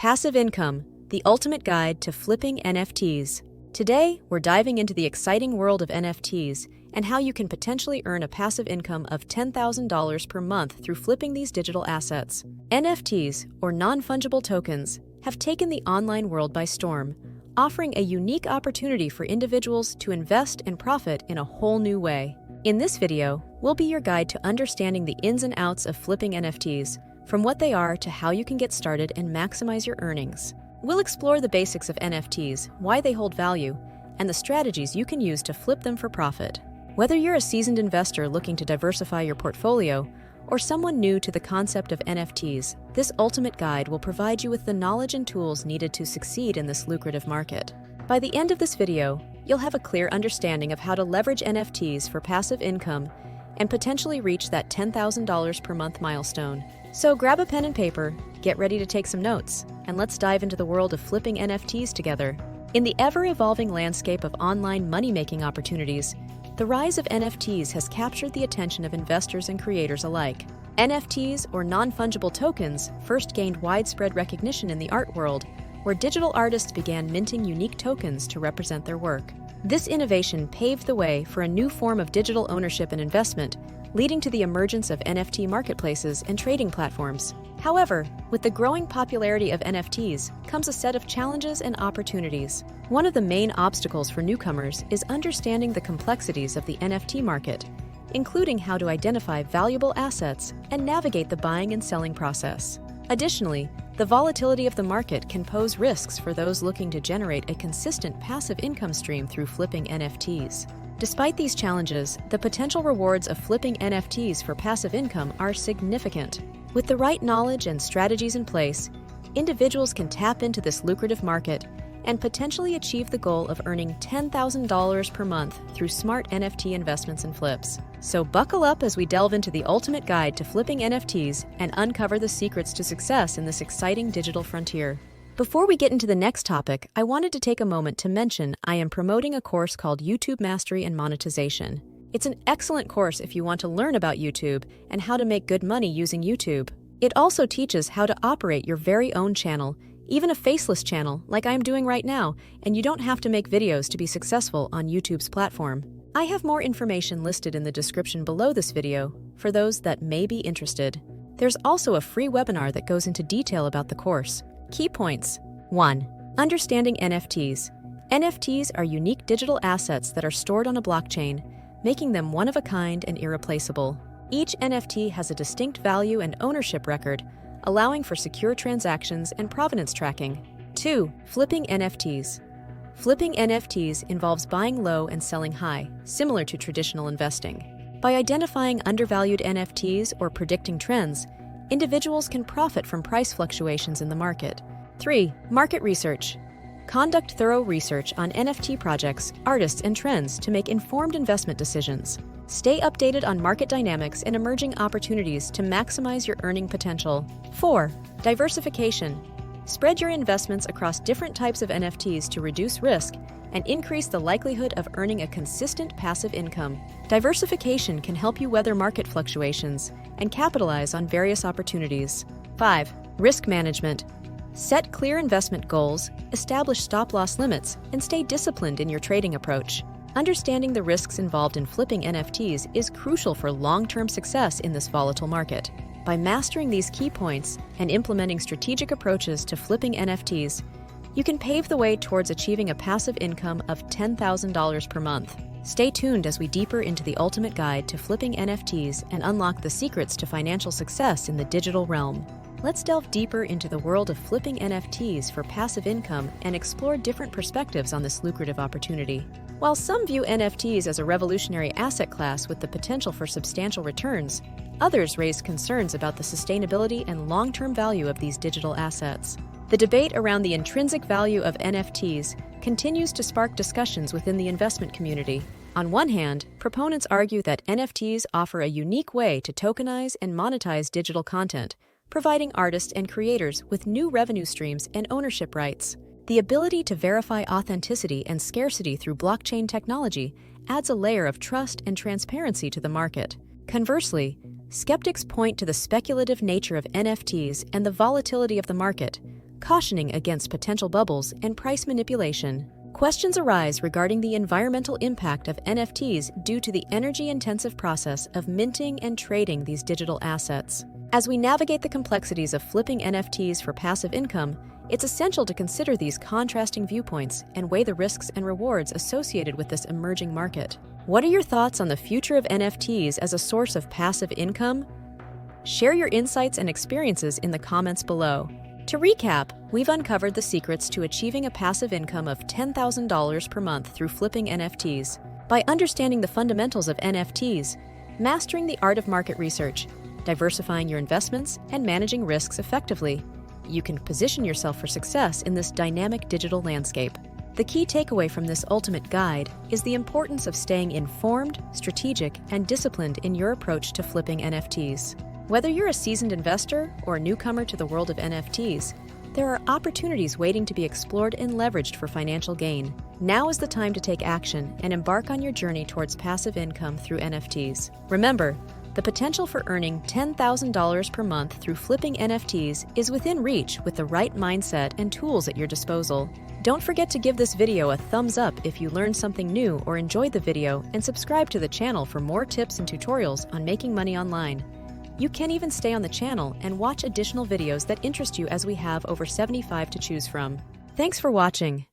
Passive income, the ultimate guide to flipping NFTs. Today, we're diving into the exciting world of NFTs and how you can potentially earn a passive income of $10,000 per month through flipping these digital assets. NFTs, or non-fungible tokens, have taken the online world by storm, offering a unique opportunity for individuals to invest and profit in a whole new way. In this video, we'll be your guide to understanding the ins and outs of flipping NFTs, from what they are to how you can get started and maximize your earnings. We'll explore the basics of NFTs, why they hold value, and the strategies you can use to flip them for profit. Whether you're a seasoned investor looking to diversify your portfolio, or someone new to the concept of NFTs, this ultimate guide will provide you with the knowledge and tools needed to succeed in this lucrative market. By the end of this video, you'll have a clear understanding of how to leverage NFTs for passive income and potentially reach that $10,000 per month milestone. So grab a pen and paper, get ready to take some notes, and let's dive into the world of flipping NFTs together. In the ever-evolving landscape of online money-making opportunities, the rise of NFTs has captured the attention of investors and creators alike. NFTs, or non-fungible tokens, first gained widespread recognition in the art world, where digital artists began minting unique tokens to represent their work. This innovation paved the way for a new form of digital ownership and investment, leading to the emergence of NFT marketplaces and trading platforms. However, with the growing popularity of NFTs comes a set of challenges and opportunities. One of the main obstacles for newcomers is understanding the complexities of the NFT market, including how to identify valuable assets and navigate the buying and selling process. Additionally, the volatility of the market can pose risks for those looking to generate a consistent passive income stream through flipping NFTs. Despite these challenges, the potential rewards of flipping NFTs for passive income are significant. With the right knowledge and strategies in place, individuals can tap into this lucrative market and potentially achieve the goal of earning $10,000 per month through smart NFT investments and flips. So buckle up as we delve into the ultimate guide to flipping NFTs and uncover the secrets to success in this exciting digital frontier. Before we get into the next topic, I wanted to take a moment to mention I am promoting a course called YouTube Mastery and Monetization. It's an excellent course if you want to learn about YouTube and how to make good money using YouTube. It also teaches how to operate your very own channel, even a faceless channel like I'm doing right now, and you don't have to make videos to be successful on YouTube's platform. I have more information listed in the description below this video for those that may be interested. There's also a free webinar that goes into detail about the course. Key points. 1. Understanding NFTs. NFTs are unique digital assets that are stored on a blockchain, making them one of a kind and irreplaceable. Each NFT has a distinct value and ownership record, allowing for secure transactions and provenance tracking. 2. Flipping NFTs. Flipping NFTs involves buying low and selling high, similar to traditional investing. By identifying undervalued NFTs or predicting trends, individuals can profit from price fluctuations in the market. 3. Market research. Conduct thorough research on NFT projects, artists, and trends to make informed investment decisions. Stay updated on market dynamics and emerging opportunities to maximize your earning potential. 4. Diversification. Spread your investments across different types of NFTs to reduce risk and increase the likelihood of earning a consistent passive income. Diversification can help you weather market fluctuations and capitalize on various opportunities. 5. Risk management. Set clear investment goals, establish stop-loss limits, and stay disciplined in your trading approach. Understanding the risks involved in flipping NFTs is crucial for long-term success in this volatile market. By mastering these key points and implementing strategic approaches to flipping NFTs, you can pave the way towards achieving a passive income of $10,000 per month. Stay tuned as we deeper into the ultimate guide to flipping NFTs and unlock the secrets to financial success in the digital realm. Let's delve deeper into the world of flipping NFTs for passive income and explore different perspectives on this lucrative opportunity. While some view NFTs as a revolutionary asset class with the potential for substantial returns, others raise concerns about the sustainability and long-term value of these digital assets. The debate around the intrinsic value of NFTs continues to spark discussions within the investment community. On one hand, proponents argue that NFTs offer a unique way to tokenize and monetize digital content, providing artists and creators with new revenue streams and ownership rights. The ability to verify authenticity and scarcity through blockchain technology adds a layer of trust and transparency to the market. Conversely, skeptics point to the speculative nature of NFTs and the volatility of the market, cautioning against potential bubbles and price manipulation. Questions arise regarding the environmental impact of NFTs due to the energy-intensive process of minting and trading these digital assets. As we navigate the complexities of flipping NFTs for passive income, it's essential to consider these contrasting viewpoints and weigh the risks and rewards associated with this emerging market. What are your thoughts on the future of NFTs as a source of passive income? Share your insights and experiences in the comments below. To recap, we've uncovered the secrets to achieving a passive income of $10,000 per month through flipping NFTs. By understanding the fundamentals of NFTs, mastering the art of market research, diversifying your investments, and managing risks effectively, you can position yourself for success in this dynamic digital landscape. The key takeaway from this ultimate guide is the importance of staying informed, strategic, and disciplined in your approach to flipping NFTs. Whether you're a seasoned investor or a newcomer to the world of NFTs, there are opportunities waiting to be explored and leveraged for financial gain. Now is the time to take action and embark on your journey towards passive income through NFTs. Remember, the potential for earning $10,000 per month through flipping NFTs is within reach with the right mindset and tools at your disposal. Don't forget to give this video a thumbs up if you learned something new or enjoyed the video, and subscribe to the channel for more tips and tutorials on making money online. You can even stay on the channel and watch additional videos that interest you, as we have over 75 to choose from. Thanks for watching.